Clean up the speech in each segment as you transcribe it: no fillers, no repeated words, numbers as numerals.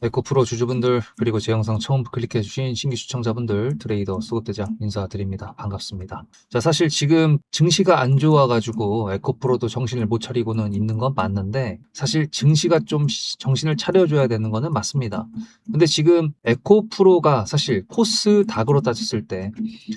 에코프로 주주분들 그리고 제 영상 처음 클릭해주신 신규 시청자분들 트레이더 수급대장 인사드립니다. 반갑습니다. 자, 사실 지금 증시가 안 좋아가지고 에코프로도 정신을 못 차리고는 있는 건 맞는데 사실 증시가 좀 정신을 차려줘야 되는 거는 맞습니다. 근데 지금 에코프로가 사실 코스닥으로 따졌을 때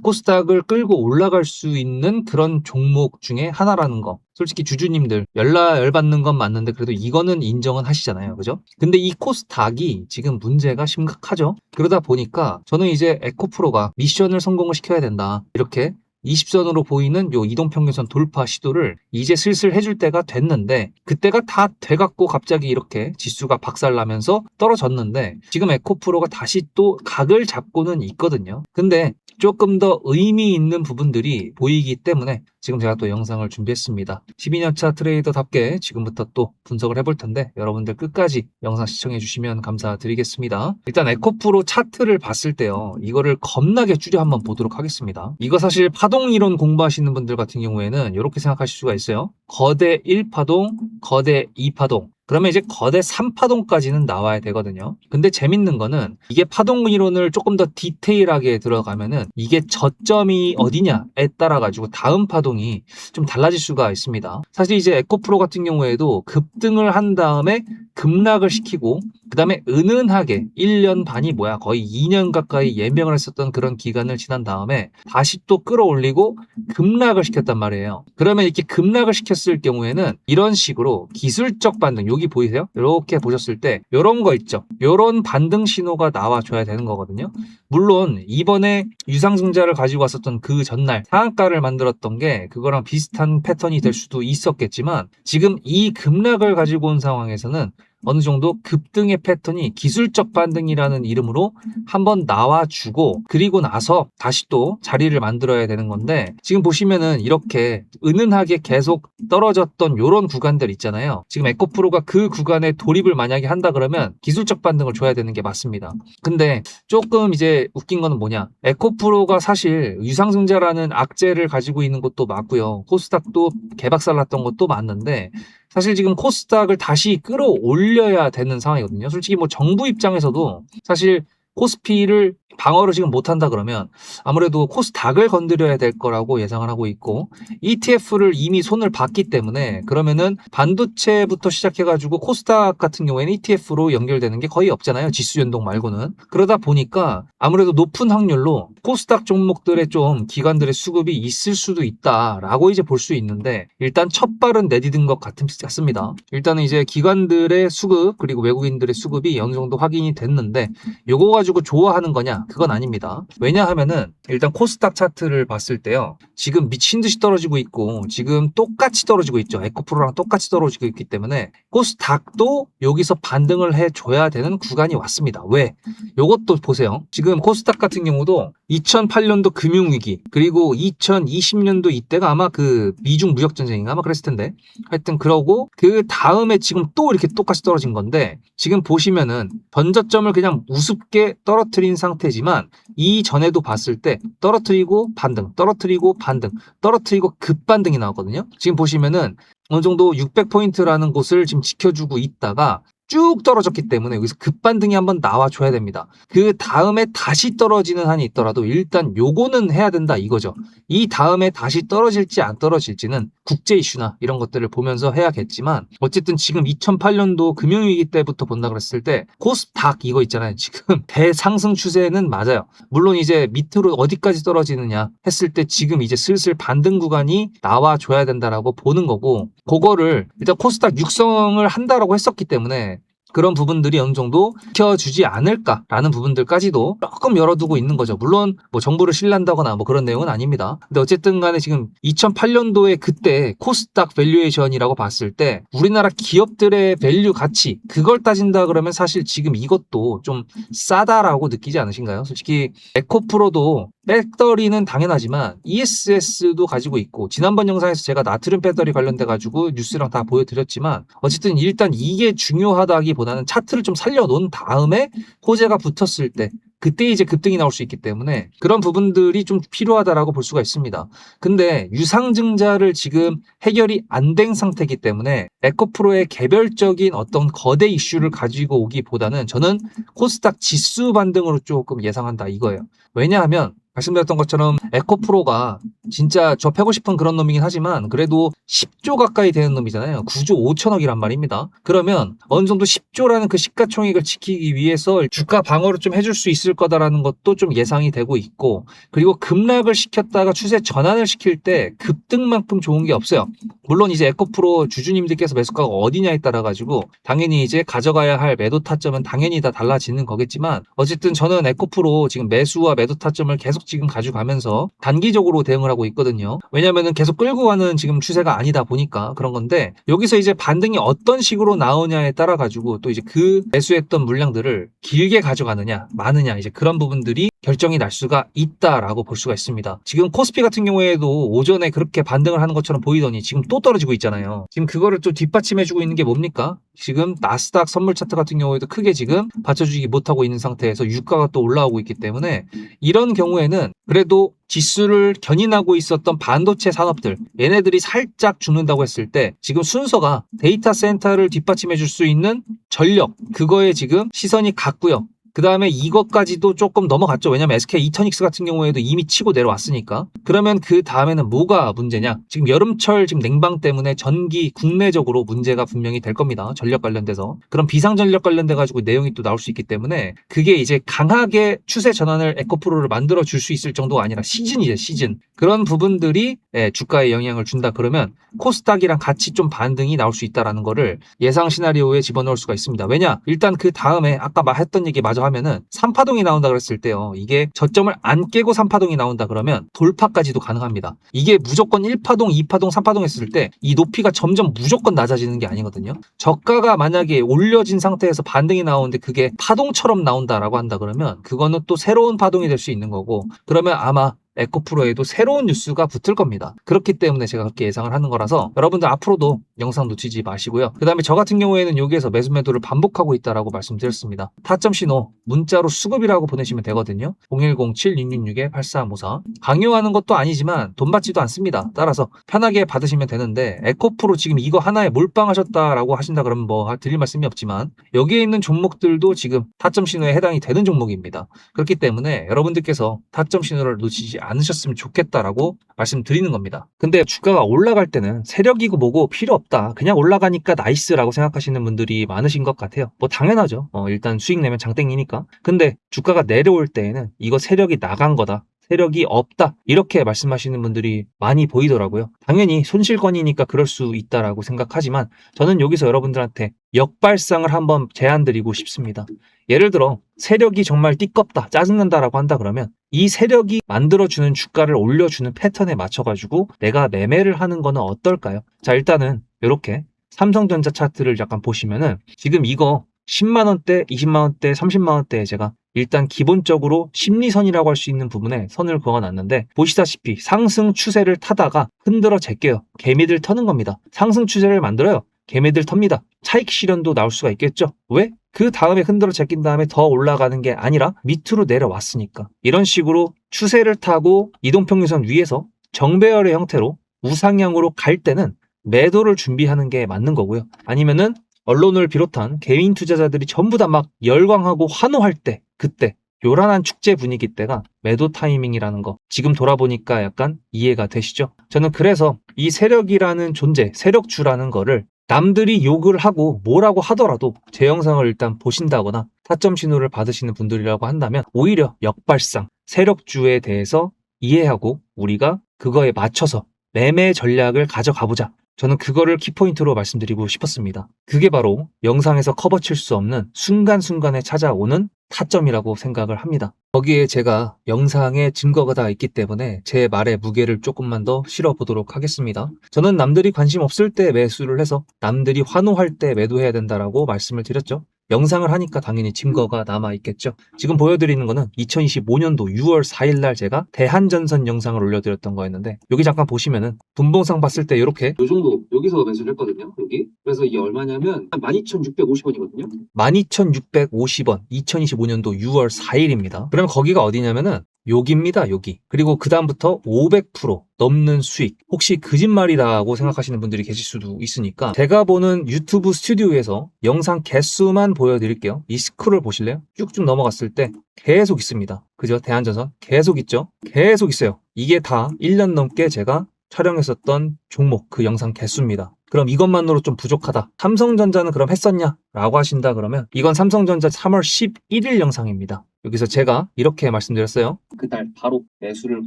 코스닥을 끌고 올라갈 수 있는 그런 종목 중에 하나라는 거, 솔직히 주주님들 열받는 건 맞는데 그래도 이거는 인정은 하시잖아요. 그죠? 근데 이 코스닥이 지금 문제가 심각하죠. 그러다 보니까 저는 이제 에코프로가 미션을 성공을 시켜야 된다, 이렇게 20선으로 보이는 요 이동평균선 돌파 시도를 이제 슬슬 해줄 때가 됐는데, 그때가 다 돼갖고 갑자기 이렇게 지수가 박살나면서 떨어졌는데 지금 에코프로가 다시 또 각을 잡고는 있거든요. 근데 조금 더 의미 있는 부분들이 보이기 때문에 지금 제가 또 영상을 준비했습니다. 12년차 트레이더답게 지금부터 또 분석을 해볼 텐데 여러분들 끝까지 영상 시청해 주시면 감사드리겠습니다. 일단 에코프로 차트를 봤을 때요, 이거를 겁나게 줄여 한번 보도록 하겠습니다. 이거 사실 파동이론 공부하시는 분들 같은 경우에는 이렇게 생각하실 수가 있어요. 거대 1파동, 거대 2파동, 그러면 이제 거대 3파동까지는 나와야 되거든요. 근데 재밌는 거는 이게 파동 이론을 조금 더 디테일하게 들어가면은 이게 저점이 어디냐에 따라 가지고 다음 파동이 좀 달라질 수가 있습니다. 사실 이제 에코프로 같은 경우에도 급등을 한 다음에 급락을 시키고 그 다음에 은은하게 1년 반이 뭐야 거의 2년 가까이 예명을 했었던 그런 기간을 지난 다음에 다시 또 끌어올리고 급락을 시켰단 말이에요. 그러면 이렇게 급락을 시켰을 경우에는 이런 식으로 기술적 반등, 여기 보이세요? 이렇게 보셨을 때 이런 거 있죠. 이런 반등 신호가 나와줘야 되는 거거든요. 물론 이번에 유상증자를 가지고 왔었던 그 전날 상한가를 만들었던 게 그거랑 비슷한 패턴이 될 수도 있었겠지만, 지금 이 급락을 가지고 온 상황에서는 어느 정도 급등의 패턴이 기술적 반등이라는 이름으로 한번 나와주고 그리고 나서 다시 또 자리를 만들어야 되는 건데, 지금 보시면은 이렇게 은은하게 계속 떨어졌던 요런 구간들 있잖아요. 지금 에코프로가 그 구간에 돌입을 만약에 한다 그러면 기술적 반등을 줘야 되는 게 맞습니다. 근데 조금 이제 웃긴 거는 뭐냐, 에코프로가 사실 유상증자라는 악재를 가지고 있는 것도 맞고요, 코스닥도 개박살 났던 것도 맞는데 사실 지금 코스닥을 다시 끌어올려야 되는 상황이거든요. 솔직히 뭐 정부 입장에서도 사실 코스피를 방어를 지금 못한다 그러면 아무래도 코스닥을 건드려야 될 거라고 예상을 하고 있고, ETF를 이미 손을 봤기 때문에 그러면은 반도체부터 시작해가지고 코스닥 같은 경우에는 ETF로 연결되는 게 거의 없잖아요. 지수 연동 말고는. 그러다 보니까 아무래도 높은 확률로 코스닥 종목들의 좀 기관들의 수급이 있을 수도 있다라고 이제 볼 수 있는데, 일단 첫 발은 내디딘 것 같습니다. 일단은 이제 기관들의 수급 그리고 외국인들의 수급이 어느 정도 확인이 됐는데 요거 가지고 좋아하는 거냐? 그건 아닙니다. 왜냐하면은 일단 코스닥 차트를 봤을 때요, 지금 미친 듯이 떨어지고 있고 지금 똑같이 떨어지고 있죠. 에코프로랑 똑같이 떨어지고 있기 때문에 코스닥도 여기서 반등을 해줘야 되는 구간이 왔습니다. 왜? 요것도 보세요. 지금 코스닥 같은 경우도 2008년도 금융위기 그리고 2020년도 이때가 아마 그 미중 무역전쟁인가 아마 그랬을 텐데, 하여튼 그러고 그 다음에 지금 또 이렇게 똑같이 떨어진 건데, 지금 보시면은 전저점을 그냥 우습게 떨어뜨린 상태지만 이전에도 봤을 때 떨어뜨리고 반등, 떨어뜨리고 반등, 떨어뜨리고 급반등이 나왔거든요. 지금 보시면은 어느 정도 600포인트라는 곳을 지금 지켜주고 있다가 쭉 떨어졌기 때문에 여기서 급반등이 한번 나와줘야 됩니다. 그 다음에 다시 떨어지는 한이 있더라도 일단 요거는 해야 된다 이거죠. 이 다음에 다시 떨어질지 안 떨어질지는 국제 이슈나 이런 것들을 보면서 해야겠지만, 어쨌든 지금 2008년도 금융위기 때부터 본다 그랬을 때 코스닥 이거 있잖아요. 지금 대상승 추세는 맞아요. 물론 이제 밑으로 어디까지 떨어지느냐 했을 때 지금 이제 슬슬 반등 구간이 나와줘야 된다라고 보는 거고, 그거를 일단 코스닥 육성을 한다라고 했었기 때문에 그런 부분들이 어느 정도 지켜주지 않을까라는 부분들까지도 조금 열어두고 있는 거죠. 물론 뭐 정부를 신뢰한다거나 뭐 그런 내용은 아닙니다. 근데 어쨌든 간에 지금 2008년도에 그때 코스닥 밸류에이션이라고 봤을 때 우리나라 기업들의 밸류 가치 그걸 따진다 그러면 사실 지금 이것도 좀 싸다라고 느끼지 않으신가요? 솔직히 에코프로도 배터리는 당연하지만 ESS도 가지고 있고, 지난번 영상에서 제가 나트륨 배터리 관련돼 가지고 뉴스랑 다 보여드렸지만 어쨌든 일단 이게 중요하다기보다는 차트를 좀 살려놓은 다음에 호재가 붙었을 때 그때 이제 급등이 나올 수 있기 때문에 그런 부분들이 좀 필요하다라고 볼 수가 있습니다. 근데 유상증자를 지금 해결이 안 된 상태이기 때문에 에코프로의 개별적인 어떤 거대 이슈를 가지고 오기보다는 저는 코스닥 지수 반등으로 조금 예상한다 이거예요. 왜냐하면 말씀드렸던 것처럼 에코프로가 진짜 저 패고 싶은 그런 놈이긴 하지만 그래도 10조 가까이 되는 놈이잖아요. 9조 5천억이란 말입니다. 그러면 어느 정도 10조라는 그 시가총액을 지키기 위해서 주가 방어를 좀 해줄 수 있을 거다라는 것도 좀 예상이 되고 있고, 그리고 급락을 시켰다가 추세 전환을 시킬 때 급등만큼 좋은 게 없어요. 물론 이제 에코프로 주주님들께서 매수가가 어디냐에 따라 가지고 당연히 이제 가져가야 할 매도 타점은 당연히 다 달라지는 거겠지만, 어쨌든 저는 에코프로 지금 매수와 매도 타점을 계속 지금 가져가면서 단기적으로 대응을 하고 있거든요. 왜냐면은 계속 끌고 가는 지금 추세가 아니다 보니까 그런 건데, 여기서 이제 반등이 어떤 식으로 나오냐에 따라 가지고 또 이제 그 매수했던 물량들을 길게 가져가느냐 마느냐 이제 그런 부분들이 결정이 날 수가 있다라고 볼 수가 있습니다. 지금 코스피 같은 경우에도 오전에 그렇게 반등을 하는 것처럼 보이더니 지금 또 떨어지고 있잖아요. 지금 그거를 또 뒷받침해주고 있는 게 뭡니까? 지금 나스닥 선물 차트 같은 경우에도 크게 지금 받쳐주지 못하고 있는 상태에서 유가가 또 올라오고 있기 때문에, 이런 경우에는 그래도 지수를 견인하고 있었던 반도체 산업들, 얘네들이 살짝 죽는다고 했을 때 지금 순서가 데이터 센터를 뒷받침해 줄 수 있는 전력, 그거에 지금 시선이 갔고요. 그 다음에 이것까지도 조금 넘어갔죠. 왜냐면 SK 이터닉스 같은 경우에도 이미 치고 내려왔으니까. 그러면 그 다음에는 뭐가 문제냐? 지금 여름철 지금 냉방 때문에 전기 국내적으로 문제가 분명히 될 겁니다. 전력 관련돼서. 그럼 비상전력 관련돼 가지고 내용이 또 나올 수 있기 때문에 그게 이제 강하게 추세 전환을 에코프로를 만들어 줄 수 있을 정도가 아니라 시즌이죠, 시즌. 그런 부분들이 주가에 영향을 준다 그러면 코스닥이랑 같이 좀 반등이 나올 수 있다라는 거를 예상 시나리오에 집어넣을 수가 있습니다. 왜냐? 일단 그 다음에 아까 했던 얘기 마저 하면은 3파동이 나온다 그랬을 때요. 이게 저점을 안 깨고 3파동이 나온다 그러면 돌파까지도 가능합니다. 이게 무조건 1파동, 2파동, 3파동 했을 때 이 높이가 점점 무조건 낮아지는 게 아니거든요. 저가가 만약에 올려진 상태에서 반등이 나오는데 그게 파동처럼 나온다라고 한다 그러면 그거는 또 새로운 파동이 될 수 있는 거고, 그러면 아마 에코프로에도 새로운 뉴스가 붙을 겁니다. 그렇기 때문에 제가 그렇게 예상을 하는 거라서 여러분들 앞으로도 영상 놓치지 마시고요. 그 다음에 저 같은 경우에는 여기에서 매수 매도를 반복하고 있다라고 말씀드렸습니다. 타점 신호 문자로 수급이라고 보내시면 되거든요. 010-7666-8354. 강요하는 것도 아니지만 돈 받지도 않습니다. 따라서 편하게 받으시면 되는데, 에코프로 지금 이거 하나에 몰빵하셨다라고 하신다 그러면 뭐 드릴 말씀이 없지만 여기에 있는 종목들도 지금 타점 신호에 해당이 되는 종목입니다. 그렇기 때문에 여러분들께서 타점 신호를 놓치지 않으셨으면 좋겠다라고 말씀드리는 겁니다. 근데 주가가 올라갈 때는 세력이고 뭐고 필요 없다, 그냥 올라가니까 나이스라고 생각하시는 분들이 많으신 것 같아요. 뭐 당연하죠. 일단 수익 내면 장땡이니까. 근데 주가가 내려올 때에는 이거 세력이 나간 거다, 세력이 없다, 이렇게 말씀하시는 분들이 많이 보이더라고요. 당연히 손실권이니까 그럴 수 있다라고 생각하지만 저는 여기서 여러분들한테 역발상을 한번 제안드리고 싶습니다. 예를 들어 세력이 정말 띠껍다, 짜증난다라고 한다 그러면 이 세력이 만들어주는 주가를 올려주는 패턴에 맞춰가지고 내가 매매를 하는 거는 어떨까요? 자, 일단은 이렇게 삼성전자 차트를 약간 보시면은 지금 이거 10만원대, 20만원대, 30만원대에 제가 일단 기본적으로 심리선이라고 할 수 있는 부분에 선을 그어놨는데, 보시다시피 상승 추세를 타다가 흔들어 제껴요. 개미들 터는 겁니다. 상승 추세를 만들어요. 개미들 텁니다. 차익 실현도 나올 수가 있겠죠. 왜? 그 다음에 흔들어 제낀 다음에 더 올라가는 게 아니라 밑으로 내려왔으니까. 이런 식으로 추세를 타고 이동평균선 위에서 정배열의 형태로 우상향으로 갈 때는 매도를 준비하는 게 맞는 거고요. 아니면은 언론을 비롯한 개인 투자자들이 전부 다 막 열광하고 환호할 때, 그때 요란한 축제 분위기 때가 매도 타이밍이라는 거 지금 돌아보니까 약간 이해가 되시죠? 저는 그래서 이 세력이라는 존재, 세력주라는 거를 남들이 욕을 하고 뭐라고 하더라도 제 영상을 일단 보신다거나 타점 신호를 받으시는 분들이라고 한다면 오히려 역발상, 세력주에 대해서 이해하고 우리가 그거에 맞춰서 매매 전략을 가져가보자. 저는 그거를 키포인트로 말씀드리고 싶었습니다. 그게 바로 영상에서 커버 칠 수 없는 순간순간에 찾아오는 타점이라고 생각을 합니다. 거기에 제가 영상에 증거가 다 있기 때문에 제 말의 무게를 조금만 더 실어보도록 하겠습니다. 저는 남들이 관심 없을 때 매수를 해서 남들이 환호할 때 매도해야 된다라고 말씀을 드렸죠. 영상을 하니까 당연히 증거가 남아있겠죠. 지금 보여드리는 거는 2025년도 6월 4일 날 제가 대한전선 영상을 올려드렸던 거였는데 여기 잠깐 보시면은 분봉상 봤을 때 이렇게 요 정도 여기서 매수를 했거든요. 여기. 그래서 이게 얼마냐면 12,650원이거든요. 12,650원 2025년도 6월 4일입니다. 그러면 거기가 어디냐면은 여기입니다. 여기. 그리고 그 다음부터 500% 넘는 수익. 혹시 거짓말이라고 생각하시는 분들이 계실 수도 있으니까 제가 보는 유튜브 스튜디오에서 영상 개수만 보여드릴게요. 이 스크롤 보실래요? 쭉쭉 넘어갔을 때 계속 있습니다. 그죠? 대한전선 계속 있죠? 계속 있어요. 이게 다 1년 넘게 제가 촬영했었던 종목 그 영상 개수입니다. 그럼 이것만으로 좀 부족하다. 삼성전자는 그럼 했었냐? 라고 하신다 그러면 이건 삼성전자 3월 11일 영상입니다. 여기서 제가 이렇게 말씀드렸어요. 그날 바로 매수를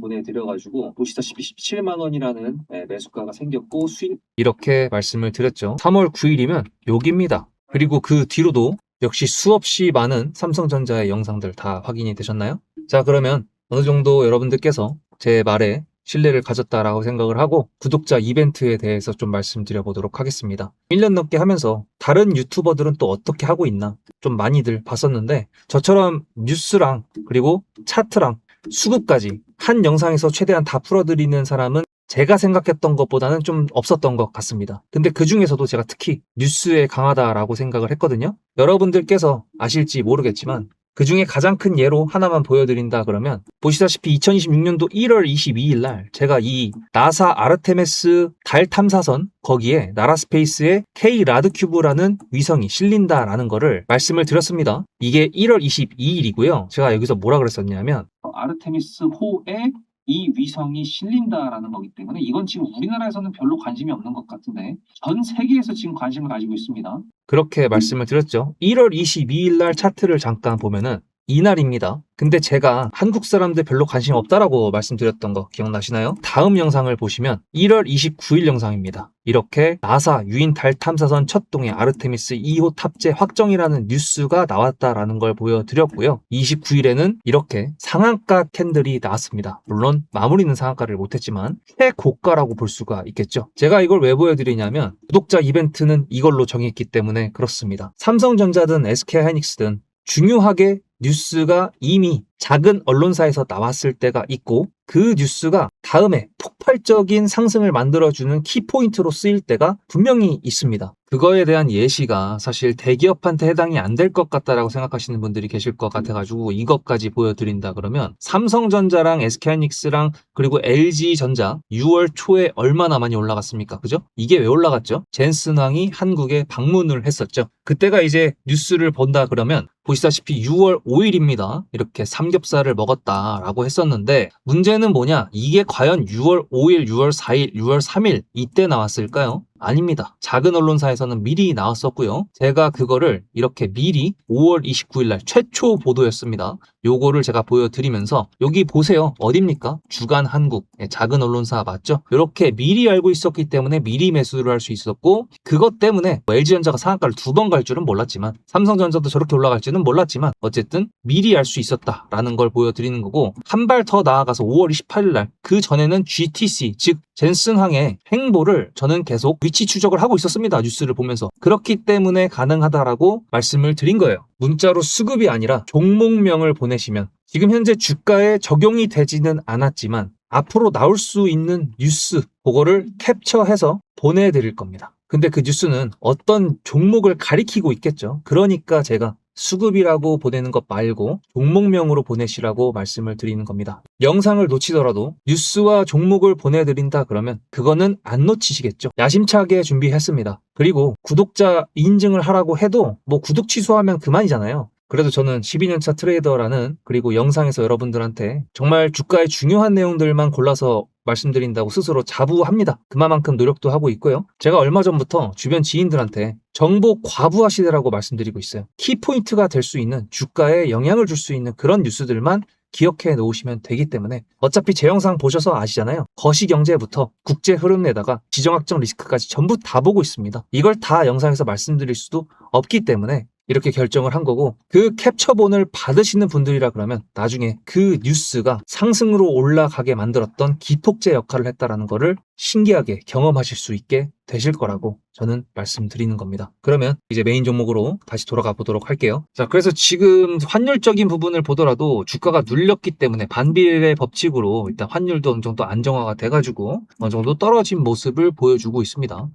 보내드려가지고 보시다시피 17만 원이라는 매수가가 생겼고 수익 이렇게 말씀을 드렸죠. 3월 9일이면 여기입니다. 그리고 그 뒤로도 역시 수없이 많은 삼성전자의 영상들 다 확인이 되셨나요? 자, 그러면 어느 정도 여러분들께서 제 말에 신뢰를 가졌다라고 생각을 하고 구독자 이벤트에 대해서 좀 말씀드려 보도록 하겠습니다. 1년 넘게 하면서 다른 유튜버들은 또 어떻게 하고 있나 좀 많이들 봤었는데 저처럼 뉴스랑 그리고 차트랑 수급까지 한 영상에서 최대한 다 풀어드리는 사람은 제가 생각했던 것보다는 좀 없었던 것 같습니다. 근데 그 중에서도 제가 특히 뉴스에 강하다라고 생각을 했거든요. 여러분들께서 아실지 모르겠지만 그 중에 가장 큰 예로 하나만 보여드린다 그러면 보시다시피 2026년도 1월 22일 날 제가 이 나사 아르테미스 달 탐사선 거기에 나라스페이스의 K 라드큐브라는 위성이 실린다라는 거를 말씀을 드렸습니다. 이게 1월 22일이고요. 제가 여기서 뭐라 그랬었냐면 아르테미스 호에 이 위성이 실린다라는 거기 때문에 이건 지금 우리나라에서는 별로 관심이 없는 것 같은데 전 세계에서 지금 관심을 가지고 있습니다. 그렇게 말씀을 드렸죠. 1월 22일 날 차트를 잠깐 보면은 이날입니다. 근데 제가 한국 사람들 별로 관심 없다라고 말씀드렸던 거 기억나시나요? 다음 영상을 보시면 1월 29일 영상입니다. 이렇게 나사 유인 달 탐사선 첫 동의 아르테미스 2호 탑재 확정이라는 뉴스가 나왔다라는 걸 보여드렸고요. 29일에는 이렇게 상한가 캔들이 나왔습니다. 물론 마무리는 상한가를 못했지만 최고가라고 볼 수가 있겠죠. 제가 이걸 왜 보여드리냐면 구독자 이벤트는 이걸로 정했기 때문에 그렇습니다. 삼성전자든 SK하이닉스든 중요하게 뉴스가 이미 작은 언론사에서 나왔을 때가 있고 그 뉴스가 다음에 폭발적인 상승을 만들어주는 키포인트로 쓰일 때가 분명히 있습니다. 그거에 대한 예시가 사실 대기업한테 해당이 안 될 것 같다라고 생각하시는 분들이 계실 것 같아가지고 이것까지 보여드린다 그러면 삼성전자랑 SK하이닉스랑 그리고 LG전자 6월 초에 얼마나 많이 올라갔습니까? 그죠? 이게 왜 올라갔죠? 젠슨왕이 한국에 방문을 했었죠. 그때가 이제 뉴스를 본다 그러면 보시다시피 6월 5일입니다. 이렇게 삼겹살을 먹었다라고 했었는데 문제는 뭐냐? 이게 과연 6월 5일, 6월 4일, 6월 3일 이때 나왔을까요? 아닙니다. 작은 언론사에서는 미리 나왔었고요. 제가 그거를 이렇게 미리 5월 29일 날 최초 보도였습니다. 요거를 제가 보여드리면서 여기 보세요. 어딥니까? 주간 한국 작은 언론사 맞죠? 이렇게 미리 알고 있었기 때문에 미리 매수를 할 수 있었고 그것 때문에 LG전자가 상한가를 2번 갈 줄은 몰랐지만 삼성전자도 저렇게 올라갈지는 몰랐지만 어쨌든 미리 알 수 있었다라는 걸 보여드리는 거고 한 발 더 나아가서 5월 28일 날 그 전에는 GTC 즉 젠슨항의 행보를 저는 계속 위치 추적을 하고 있었습니다. 뉴스를 보면서. 그렇기 때문에 가능하다라고 말씀을 드린 거예요. 문자로 수급이 아니라 종목명을 보내시면 지금 현재 주가에 적용이 되지는 않았지만 앞으로 나올 수 있는 뉴스 그거를 캡처해서 보내드릴 겁니다. 근데 그 뉴스는 어떤 종목을 가리키고 있겠죠. 그러니까 제가 수급이라고 보내는 것 말고 종목명으로 보내시라고 말씀을 드리는 겁니다. 영상을 놓치더라도 뉴스와 종목을 보내드린다 그러면 그거는 안 놓치시겠죠. 야심차게 준비했습니다. 그리고 구독자 인증을 하라고 해도 뭐 구독 취소하면 그만이잖아요. 그래도 저는 12년차 트레이더라는 그리고 영상에서 여러분들한테 정말 주가의 중요한 내용들만 골라서 말씀드린다고 스스로 자부합니다. 그만큼 노력도 하고 있고요. 제가 얼마 전부터 주변 지인들한테 정보 과부하시대라고 말씀드리고 있어요. 키포인트가 될 수 있는 주가에 영향을 줄 수 있는 그런 뉴스들만 기억해 놓으시면 되기 때문에 어차피 제 영상 보셔서 아시잖아요. 거시경제부터 국제 흐름에다가 지정학적 리스크까지 전부 다 보고 있습니다. 이걸 다 영상에서 말씀드릴 수도 없기 때문에 이렇게 결정을 한 거고, 그 캡처본을 받으시는 분들이라 그러면 나중에 그 뉴스가 상승으로 올라가게 만들었던 기폭제 역할을 했다라는 거를 신기하게 경험하실 수 있게 되실 거라고 저는 말씀드리는 겁니다. 그러면 이제 메인 종목으로 다시 돌아가 보도록 할게요. 자, 그래서 지금 환율적인 부분을 보더라도 주가가 눌렸기 때문에 반비례 법칙으로 일단 환율도 어느 정도 안정화가 돼가지고 어느 정도 떨어진 모습을 보여주고 있습니다.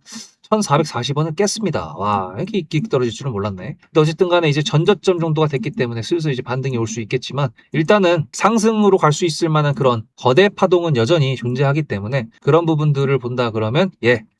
1440원을 깼습니다. 와, 이렇게 익 떨어질 줄은 몰랐네. 근데 어쨌든 간에 이제 전저점 정도가 됐기 때문에 슬슬 이제 반등이 올 수 있겠지만, 일단은 상승으로 갈 수 있을 만한 그런 거대 파동은 여전히 존재하기 때문에 그런 부분들을 본다 그러면,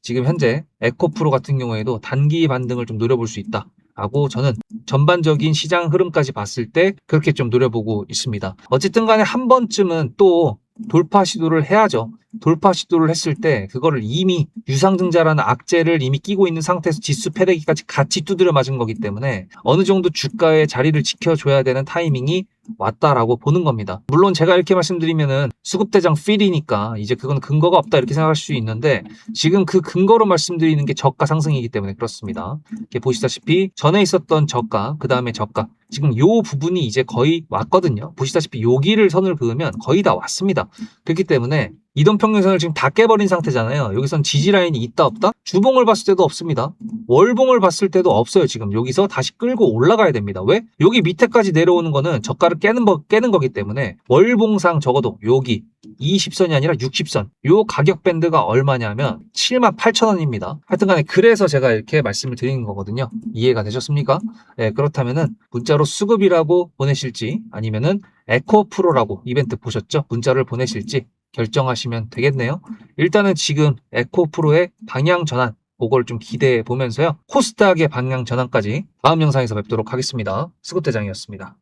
지금 현재 에코프로 같은 경우에도 단기 반등을 좀 노려볼 수 있다 라고 저는 전반적인 시장 흐름까지 봤을 때 그렇게 좀 노려보고 있습니다. 어쨌든 간에 한 번쯤은 또 돌파 시도를 해야죠. 돌파 시도를 했을 때 그거를 이미 유상증자라는 악재를 이미 끼고 있는 상태에서 지수 패대기까지 같이 두드려 맞은 거기 때문에 어느 정도 주가의 자리를 지켜줘야 되는 타이밍이 왔다라고 보는 겁니다. 물론 제가 이렇게 말씀드리면은 수급대장 필이니까 이제 그건 근거가 없다 이렇게 생각할 수 있는데, 지금 그 근거로 말씀드리는 게 저가 상승이기 때문에 그렇습니다. 이렇게 보시다시피 전에 있었던 저가, 그 다음에 저가, 지금 요 부분이 이제 거의 왔거든요. 보시다시피 여기를 선을 그으면 거의 다 왔습니다. 그렇기 때문에 이동평균선을 지금 다 깨버린 상태잖아요. 여기선 지지라인이 있다 없다? 주봉을 봤을 때도 없습니다. 월봉을 봤을 때도 없어요. 지금 여기서 다시 끌고 올라가야 됩니다. 왜? 여기 밑에까지 내려오는 거는 저가를 깨는 거기 때문에 월봉상 적어도 여기 20선이 아니라 60선, 요 가격 밴드가 얼마냐면 78,000원입니다. 하여튼 간에 그래서 제가 이렇게 말씀을 드리는 거거든요. 이해가 되셨습니까? 네, 그렇다면은 문자로 수급이라고 보내실지 아니면은 에코프로라고 이벤트 보셨죠? 문자를 보내실지 결정하시면 되겠네요. 일단은 지금 에코프로의 방향 전환, 그걸 좀 기대해 보면서요. 코스닥의 방향 전환까지 다음 영상에서 뵙도록 하겠습니다. 수급대장이었습니다.